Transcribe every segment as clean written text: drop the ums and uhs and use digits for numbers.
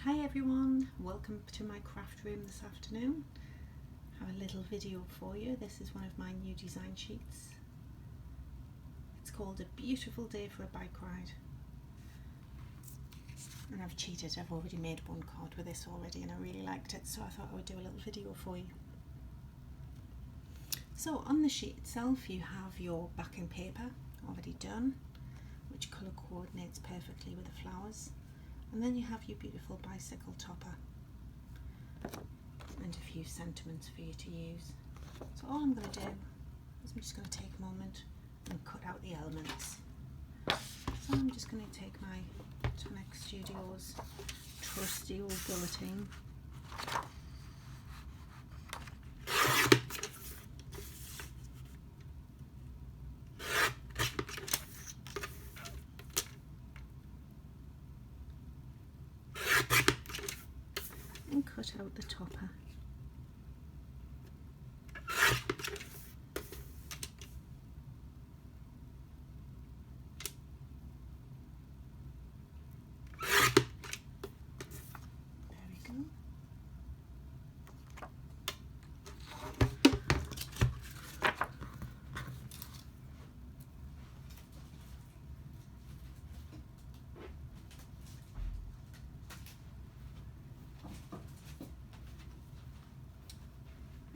Hi everyone, welcome to my craft room this afternoon. I have a little video for you. This is one of my new design sheets. It's called A Beautiful Day for a Bike Ride. And I've cheated, I've already made one card with this already and I really liked it, so I thought I would do a little video for you. So on the sheet itself you have your backing paper already done, which colour coordinates perfectly with the flowers. And then you have your beautiful bicycle topper and a few sentiments for you to use. So all I'm going to do is I'm just going to take a moment and cut out the elements. So I'm just going to take my Tonic Studios trusty old guillotine. And cut out the topper. There we go.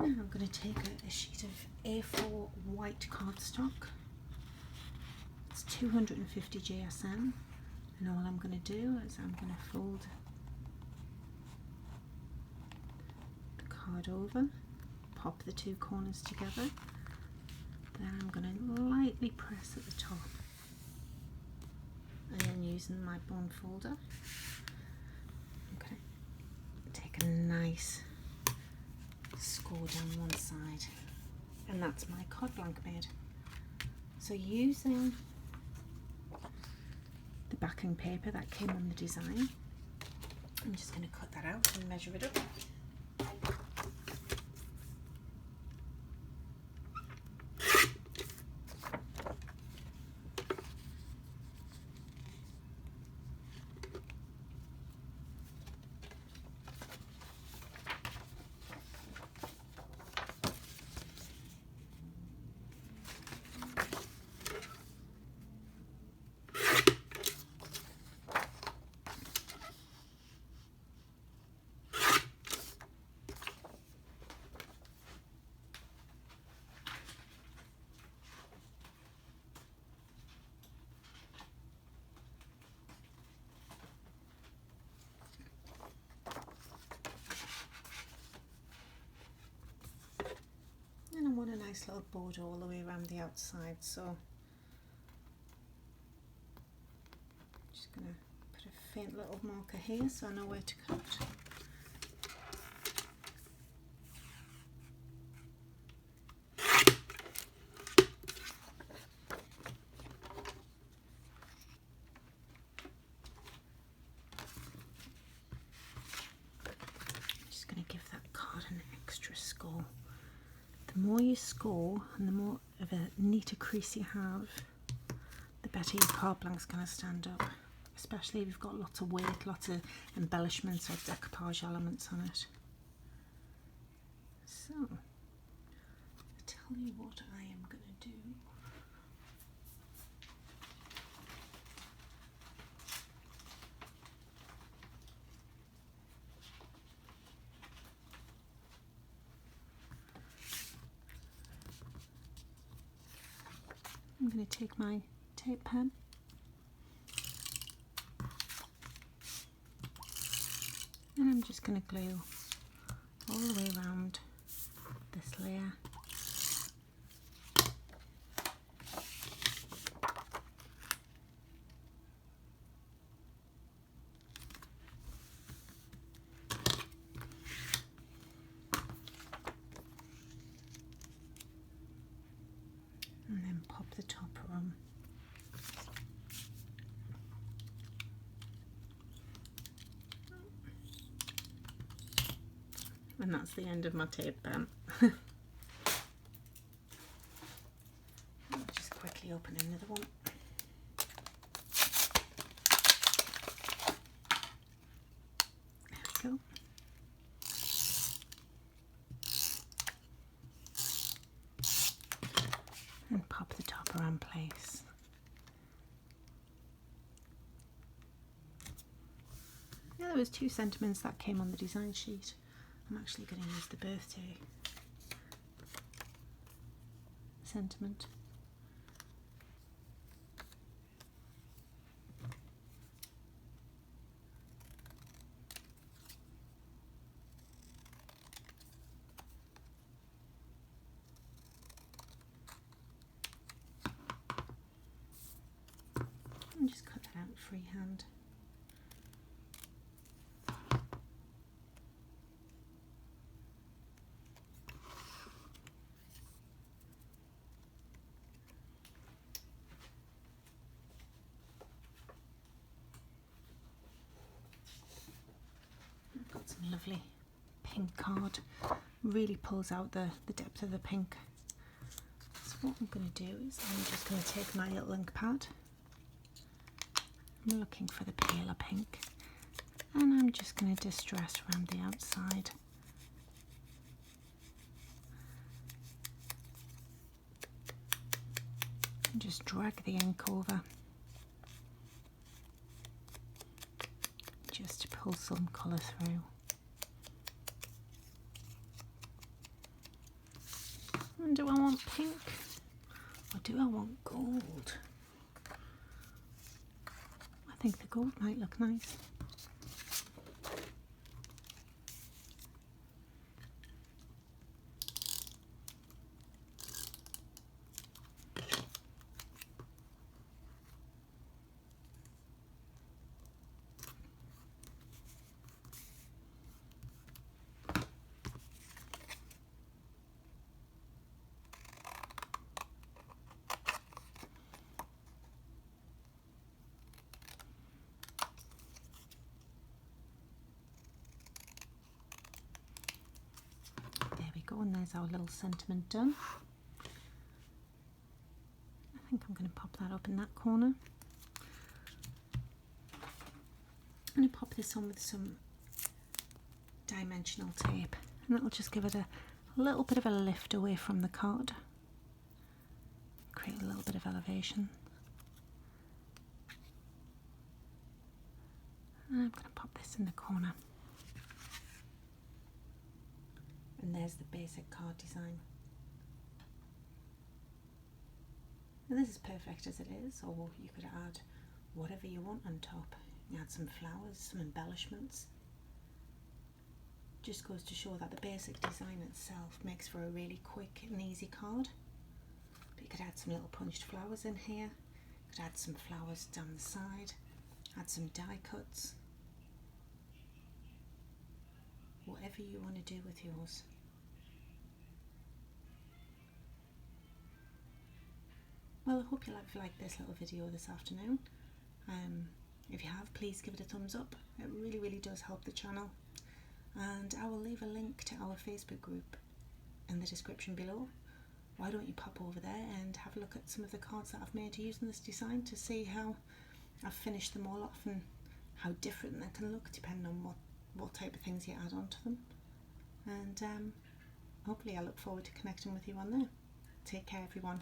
Now I'm going to take a sheet of A4 white cardstock. It's 250 GSM, and all I'm going to do is I'm going to fold the card over, pop the two corners together, then I'm going to lightly press at the top, and then using my bond folder I'm going to take a nice score down one side, and that's my card blank made. So using the backing paper that came on the design, I'm just going to cut that out and measure it up. And I want a nice little border all the way around the outside, so I'm just going to put a faint little marker here so I know where to cut. Just going to give that card an extra score. The more you score and the more of a neater crease you have, the better your card blank's going to stand up, especially if you've got lots of weight, lots of embellishments or decoupage elements on it. So, I'll tell you what I am going to do. I'm going to take my tape pen and I'm just going to glue all the way around this layer. And then pop the topper on. And that's the end of my tape pen. I'll just quickly open another one. we go. And pop the top around place. Yeah, there was 2 sentiments that came on the design sheet. I'm actually going to use the birthday sentiment. And just cut that out freehand. I've got some lovely pink card. Really pulls out the depth of the pink. So what I'm going to do is I'm just going to take my little ink pad. I'm looking for the paler pink, and I'm just going to distress around the outside. And just drag the ink over, just to pull some colour through. And do I want pink or do I want gold? I think the gold might look nice. And there's our little sentiment done. I think I'm going to pop that up in that corner. I'm going to pop this on with some dimensional tape, and that'll just give it a little bit of a lift away from the card, create a little bit of elevation. And I'm going to pop this in the corner. And there's the basic card design. And this is perfect as it is, or you could add whatever you want on top. You add some flowers, some embellishments. Just goes to show that the basic design itself makes for a really quick and easy card. But you could add some little punched flowers in here. You could add some flowers down the side. Add some die cuts. Whatever you want to do with yours. Well, I hope you like this little video this afternoon. If you have, please give it a thumbs up. It really does help the channel. And I will leave a link to our Facebook group in the description below. Why don't you pop over there and have a look at some of the cards that I've made using this design to see how I've finished them all off and how different they can look depending on what type of things you add onto them. And hopefully I look forward to connecting with you on there. Take care everyone.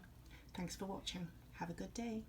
Thanks for watching. Have a good day.